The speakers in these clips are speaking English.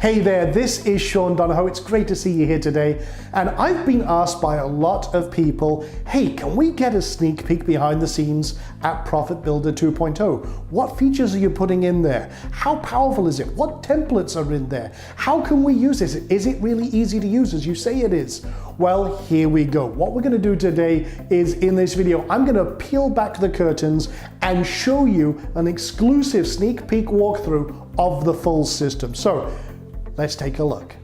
Hey there, this is Sean Donahoe. It's great to see you here today. And I've been asked by a lot of people, hey, can we get a sneak peek behind the scenes at Profit Builder 2.0? What features are you putting in there? How powerful is it? What templates are in there? How can we use this? Is it really easy to use as you say it is? Well, here we go. What we're gonna do today is in this video, I'm gonna peel back the curtains and show you an exclusive sneak peek walkthrough of the full system. So, let's take a look.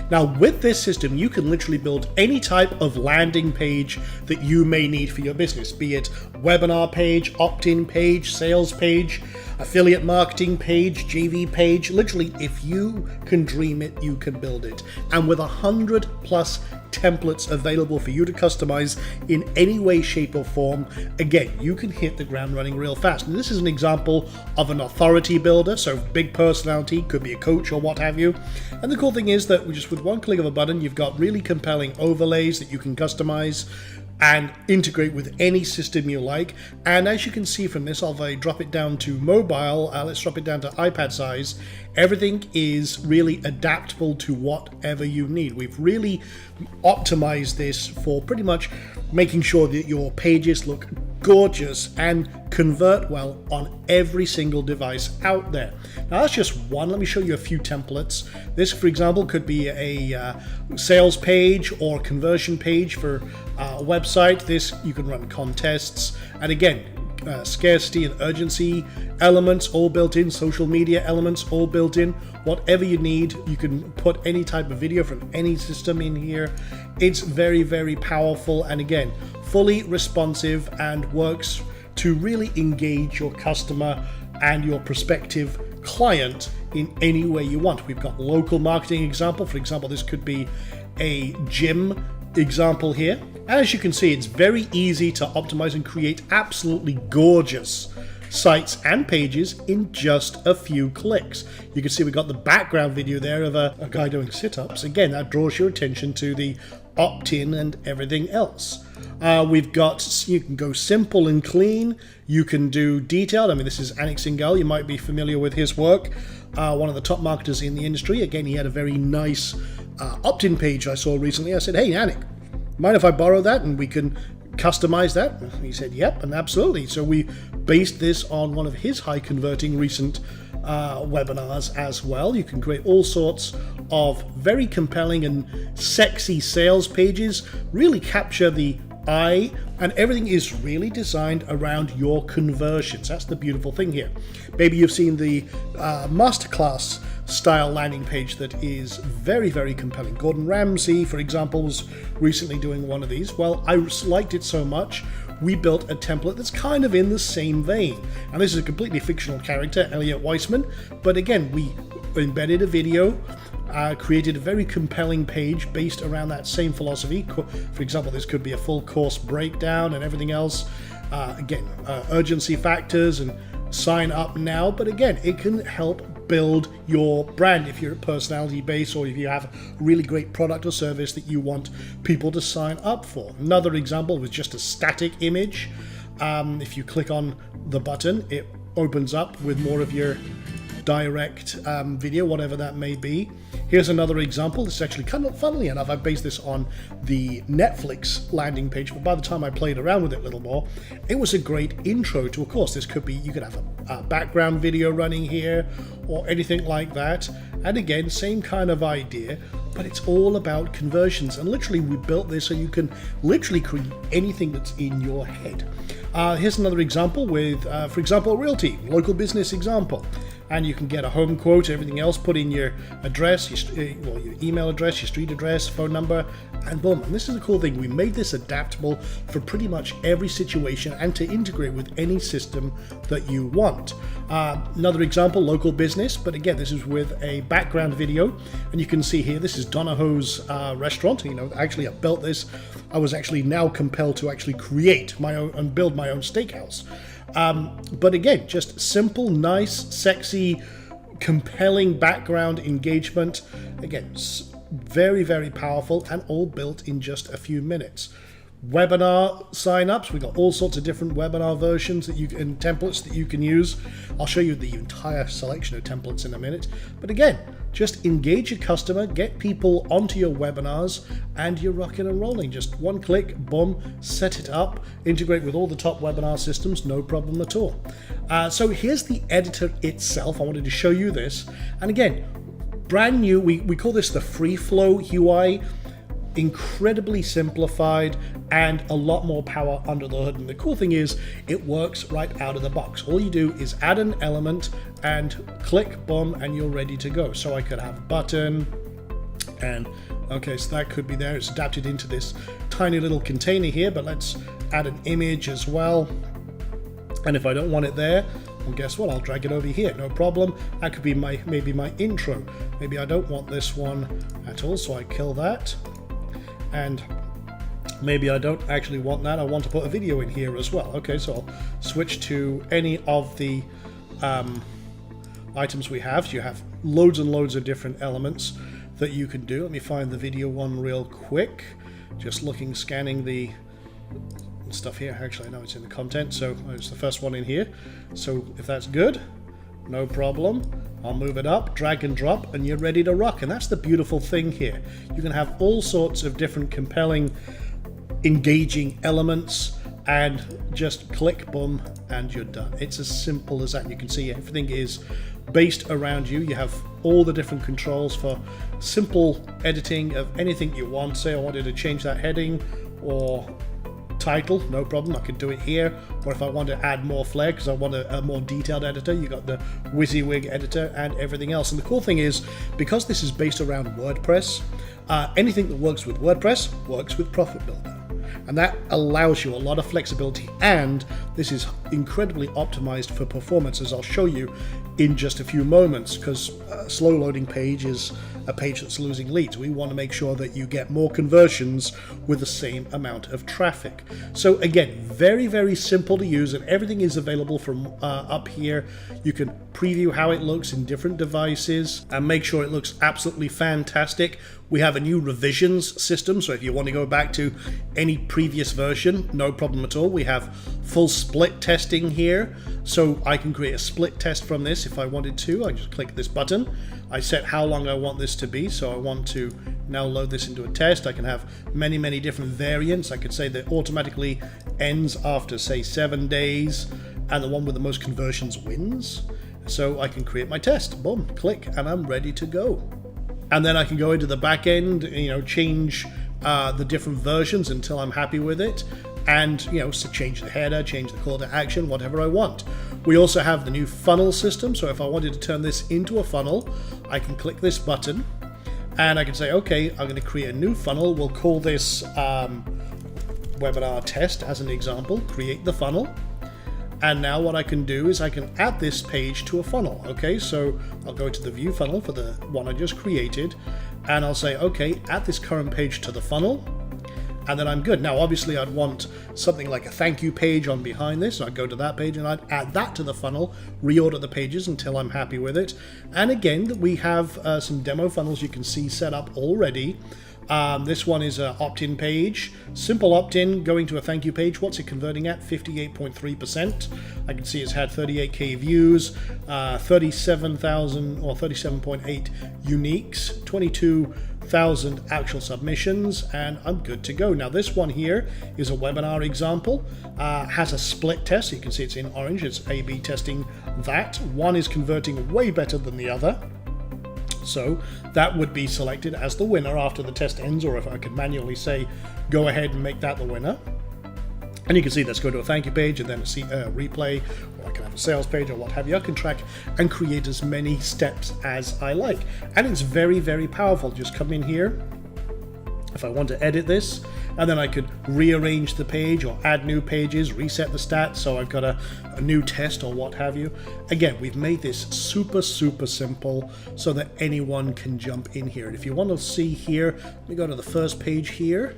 Now with this system, you can literally build any type of landing page that you may need for your business, be it webinar page, opt-in page, sales page, affiliate marketing page, JV page. Literally, if you can dream it, you can build it. And with 100+ templates available for you to customize in any way, shape, or form, again, you can hit the ground running real fast. And this is an example of an authority builder, so big personality, could be a coach or what have you. And the cool thing is that just with one click of a button, you've got really compelling overlays that you can customize and integrate with any system you like. And as you can see from this, if I drop it down to mobile, let's drop it down to iPad size, everything is really adaptable to whatever you need. We've really optimized this for pretty much making sure that your pages look gorgeous and convert well on every single device out there. Now that's just one. Let me show you a few templates. This, for example, could be a sales page or conversion page for a website. This, you can run contests, and again, scarcity and urgency elements all built in, social media elements all built in. Whatever you need, you can put any type of video from any system in here. It's very, very powerful, and again, fully responsive and works to really engage your customer and your prospective client in any way you want. We've got local marketing example. For example, this could be a gym example here. And as you can see, it's very easy to optimize and create absolutely gorgeous sites and pages in just a few clicks. You can see we've got the background video there of a guy doing sit-ups. Again, that draws your attention to the opt-in and everything else. We've got, you can go simple and clean, you can do detailed. I mean, this is Anik Singhal, you might be familiar with his work, one of the top marketers in the industry. Again, he had a very nice opt-in page I saw recently. I said, hey Anik, mind if I borrow that and we can customize that? And he said, yep, and absolutely. So we based this on one of his high converting recent webinars as well. You can create all sorts of very compelling and sexy sales pages, really capture the eye, and everything is really designed around your conversions. That's the beautiful thing here. Maybe you've seen the masterclass style landing page that is very, very compelling. Gordon Ramsay, for example, was recently doing one of these. Well, I liked it so much, we built a template that's kind of in the same vein. And this is a completely fictional character, Elliot Weissman, but again, we embedded a video, created a very compelling page based around that same philosophy. For example, this could be a full course breakdown and everything else. Again, urgency factors and sign up now, but again, it can help build your brand if you're a personality base or if you have a really great product or service that you want people to sign up for. Another example was just a static image. If you click on the button, it opens up with more of your direct video, whatever that may be. Here's another example. This is actually kind of, funnily enough, I based this on the Netflix landing page, but by the time I played around with it a little more, it was a great intro to a course. This could be, you could have a background video running here or anything like that. And again, same kind of idea, but it's all about conversions. And literally we built this so you can literally create anything that's in your head. Here's another example with, for example, realty, local business example. And you can get a home quote, everything else, put in your address, your email address, your street address, phone number, and boom. And this is the cool thing. We made this adaptable for pretty much every situation and to integrate with any system that you want. Another example, local business, but again, this is with a background video. And you can see here, this is Donahoe's restaurant. You know, actually I built this. I was actually now compelled to actually create my own and build my own steakhouse. But again, just simple, nice, sexy, compelling background engagement. Again, very, very powerful and all built in just a few minutes. webinar signups. We've got all sorts of different webinar versions that you and templates that you can use. I'll show you the entire selection of templates in a minute. But again, just engage your customer, get people onto your webinars, and you're rocking and rolling. Just one click, boom, set it up, integrate with all the top webinar systems, no problem at all. So here's the editor itself. I wanted to show you this. And again, brand new, we call this the free flow UI. Incredibly simplified and a lot more power under the hood. And the cool thing is it works right out of the box. All you do is add an element and click, boom, and you're ready to go. So I could have a button, and okay, so that could be there. It's adapted into this tiny little container here, but let's add an image as well. And if I don't want it there, well, guess what? I'll drag it over here, no problem. That could be maybe my intro. Maybe I don't want this one at all, so I kill that. And maybe I don't actually want that. I want to put a video in here as well. Okay, so I'll switch to any of the items we have. So you have loads and loads of different elements that you can do. Let me find the video one real quick. Just looking, scanning the stuff here. Actually, I know it's in the content, so it's the first one in here. So if that's good, no problem. I'll move it up, drag and drop, and you're ready to rock. And that's the beautiful thing here. You can have all sorts of different compelling, engaging elements, and just click, boom, and you're done. It's as simple as that. You can see everything is based around you. You have all the different controls for simple editing of anything you want. Say I wanted to change that heading or title, no problem, I could do it here. Or if I want to add more flair because I want a more detailed editor, you got the WYSIWYG editor and everything else. And the cool thing is, because this is based around WordPress, anything that works with WordPress works with Profit Builder. And that allows you a lot of flexibility, and this is incredibly optimized for performance, as I'll show you in just a few moments, because a slow loading page is a page that's losing leads. We want to make sure that you get more conversions with the same amount of traffic. So again, very, very simple to use, and everything is available from up here. You can preview how it looks in different devices and make sure it looks absolutely fantastic. We have a new revisions system, so if you want to go back to any previous version, no problem at all. We have full split testing here, so I can create a split test from this if I wanted to. I just click this button. I set how long I want this to be, so I want to now load this into a test. I can have many, many different variants. I could say that automatically ends after, say, 7 days, and the one with the most conversions wins. So I can create my test. Boom, click, and I'm ready to go. And then I can go into the back end, change the different versions until I'm happy with it. And, so change the header, change the call to action, whatever I want. We also have the new funnel system. So if I wanted to turn this into a funnel, I can click this button and I can say, okay, I'm going to create a new funnel. We'll call this webinar test as an example, create the funnel. And now what I can do is I can add this page to a funnel. Okay, so I'll go to the view funnel for the one I just created, and I'll say, okay, add this current page to the funnel, and then I'm good. Now, obviously, I'd want something like a thank you page on behind this. So I'd go to that page and I'd add that to the funnel, reorder the pages until I'm happy with it. And again, we have some demo funnels you can see set up already. This one is an opt-in page, simple opt-in, going to a thank you page. What's it converting at? 58.3%. I can see it's had 38k views, 37,000 or 37.8 uniques, 22,000 actual submissions, and I'm good to go. Now this one here is a webinar example, has a split test. So you can see it's in orange, it's A/B testing that. One is converting way better than the other. So that would be selected as the winner after the test ends, or if I could manually say, go ahead and make that the winner. And you can see, let's go to a thank you page and then a replay, or I can have a sales page or what have you. I can track and create as many steps as I like. And it's very, very powerful. Just come in here. If I want to edit this, and then I could rearrange the page or add new pages, reset the stats, so I've got a new test or what have you. Again, we've made this super, super simple so that anyone can jump in here. And if you want to see here, let me go to the first page here,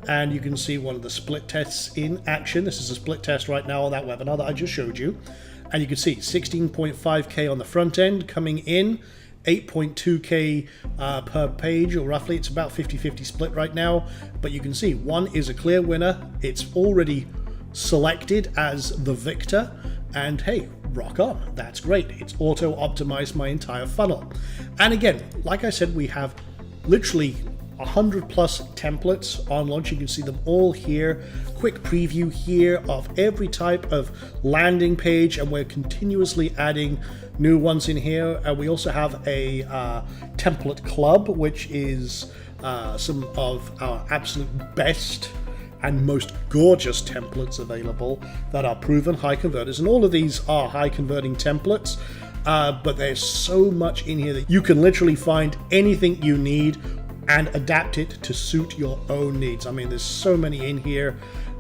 and you can see one of the split tests in action. This is a split test right now on that webinar that I just showed you. And you can see 16.5k on the front end coming in, 8.2K per page, or roughly. It's about 50-50 split right now, but you can see one is a clear winner. It's already selected as the victor, and hey, rock on, that's great. It's auto optimized my entire funnel. And again, like I said, we have literally 100 plus templates on launch. You can see them all here. Quick preview here of every type of landing page, and we're continuously adding new ones in here. We also have a template club, which is some of our absolute best and most gorgeous templates available that are proven high converters. And all of these are high converting templates, but there's so much in here that you can literally find anything you need and adapt it to suit your own needs. I mean, there's so many in here.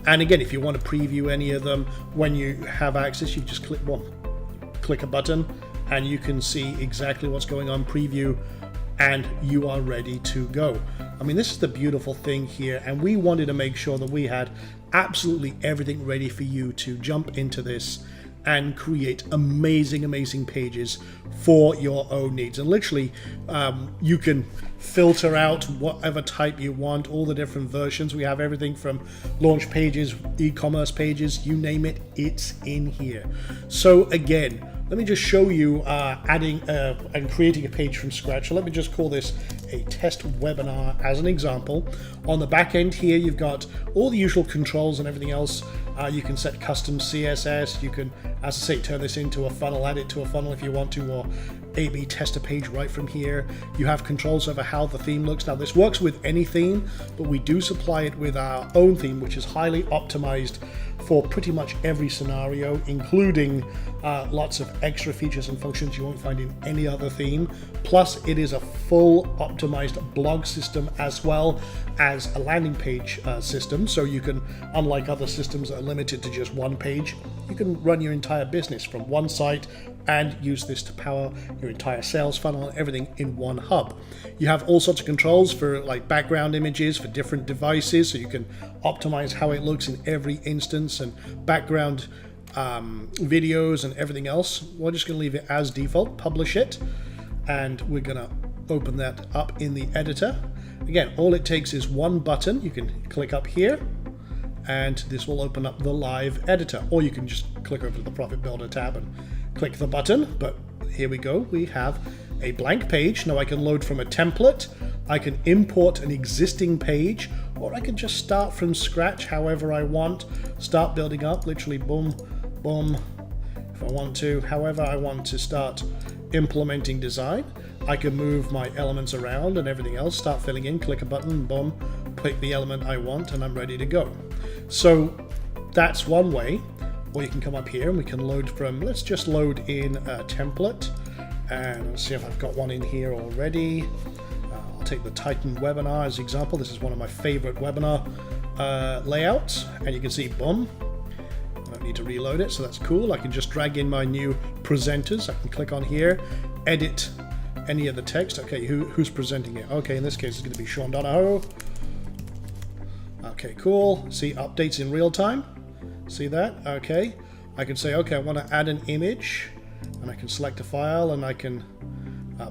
And again, if you want to preview any of them, when you have access, you just click a button and you can see exactly what's going on, preview, and you are ready to go. I mean, this is the beautiful thing here, and we wanted to make sure that we had absolutely everything ready for you to jump into this and create amazing pages for your own needs. And literally, you can filter out whatever type you want, all the different versions. We have everything from launch pages, e-commerce pages, you name it, it's in here. So again, let me just show you adding and creating a page from scratch. So let me just call this a test webinar as an example. On the back end here, you've got all the usual controls and everything else. You can set custom CSS. You can, as I say, turn this into a funnel, add it to a funnel if you want to, or A/B test a page right from here. You have controls over how the theme looks. Now, this works with any theme, but we do supply it with our own theme, which is highly optimized for pretty much every scenario, including lots of extra features and functions you won't find in any other theme. Plus, it is a full optimized blog system as well as a landing page system. So you can, unlike other systems that are limited to just one page, you can run your entire business from one site and use this to power your entire sales funnel and everything in one hub. You have all sorts of controls for like background images for different devices, so you can optimize how it looks in every instance, and background videos and everything else. We're just going to leave it as default, publish it, and we're going to open that up in the editor. Again, all it takes is one button. You can click up here and this will open up the live editor, or you can just click over to the Profit Builder tab and click the button. But here we go, we have a blank page. Now I can load from a template, I can import an existing page, or I can just start from scratch however I want, start building up, literally boom, boom, if I want to, however I want to start implementing design. I can move my elements around and everything else, start filling in, click a button, boom, pick the element I want, and I'm ready to go. So that's one way. Or you can come up here and we can load from, let's just load in a template, and let's see if I've got one in here already. I'll take the Titan webinar as an example. This is one of my favorite webinar layouts, and you can see, boom, I don't need to reload it, so that's cool. I can just drag in my new presenters. I can click on here, edit any of the text. Okay, who's presenting it? Okay, in this case it's going to be Sean Donahoe. Okay, cool. See updates in real time. See that? Okay. I can say, okay, I want to add an image, and I can select a file, and I can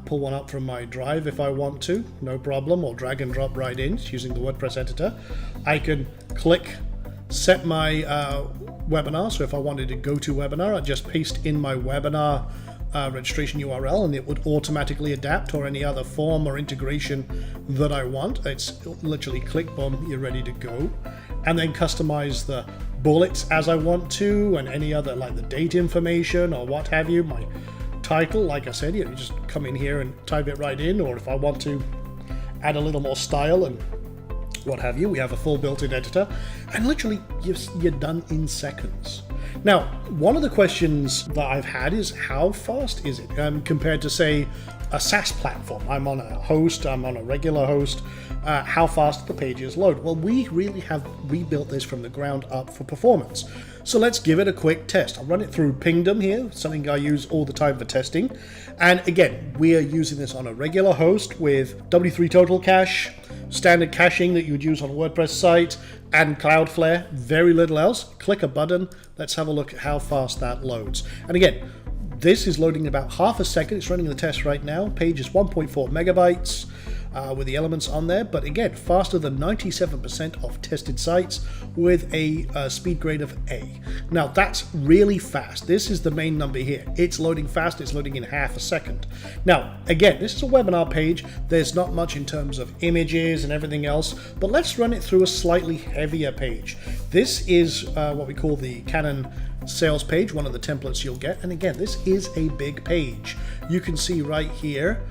pull one up from my drive if I want to, no problem, or drag and drop right in using the WordPress editor. I can click set my webinar, so if I wanted to go to webinar, I'd just paste in my webinar registration URL, and it would automatically adapt, or any other form or integration that I want. It's literally click, boom, you're ready to go. And then customize the bullets as I want to, and any other, like the date information or what have you, my title, like I said, you just come in here and type it right in, or if I want to add a little more style and what have you, we have a full built-in editor, and literally you're done in seconds. Now, one of the questions that I've had is, how fast is it compared to, say, a SaaS platform? I'm on a host, I'm on a regular host. How fast the pages load? Well, we really have rebuilt this from the ground up for performance. So let's give it a quick test. I'll run it through Pingdom here, something I use all the time for testing. And again, we are using this on a regular host with W3 Total Cache, standard caching that you would use on a WordPress site, and Cloudflare, very little else. Click a button, let's have a look at how fast that loads. And again, This is loading in about half a second. It's running the test right now. Page is 1.4 megabytes. With the elements on there, but again, faster than 97% of tested sites with a speed grade of A. Now that's really fast. This is the main number here. It's loading fast, it's loading in half a second. Now, again, this is a webinar page. There's not much in terms of images and everything else, but let's run it through a slightly heavier page. This is what we call the Canon sales page, one of the templates you'll get. And again, this is a big page. You can see right here,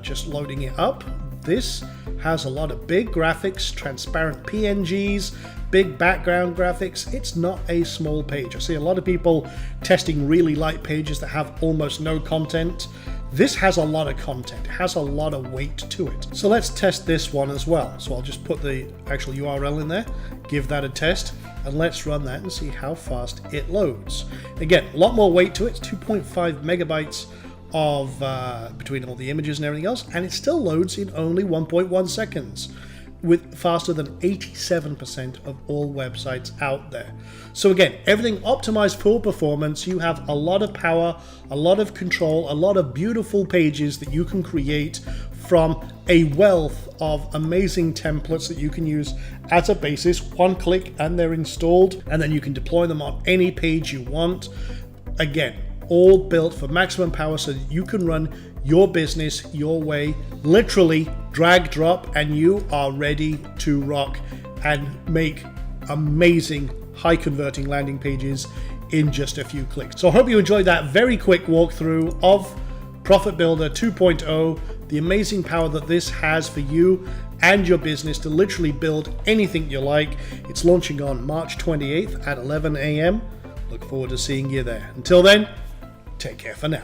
just loading it up. This has a lot of big graphics, transparent PNGs, big background graphics. It's not a small page. I see a lot of people testing really light pages that have almost no content. This has a lot of content. It has a lot of weight to it. So let's test this one as well. So I'll just put the actual URL in there, give that a test, and let's run that and see how fast it loads. Again, a lot more weight to it. It's 2.5 megabytes of between all the images and everything else, and it still loads in only 1.1 seconds, with faster than 87% of all websites out there. So again, everything optimized for performance. You have a lot of power, a lot of control, a lot of beautiful pages that you can create from a wealth of amazing templates that you can use as a basis. One click and they're installed, and then you can deploy them on any page you want. Again, all built for maximum power so that you can run your business your way, literally drag, drop, and you are ready to rock and make amazing high converting landing pages in just a few clicks. So I hope you enjoyed that very quick walkthrough of Profit Builder 2.0, the amazing power that this has for you and your business to literally build anything you like. It's launching on March 28th at 11 a.m. Look forward to seeing you there. Until then, take care for now.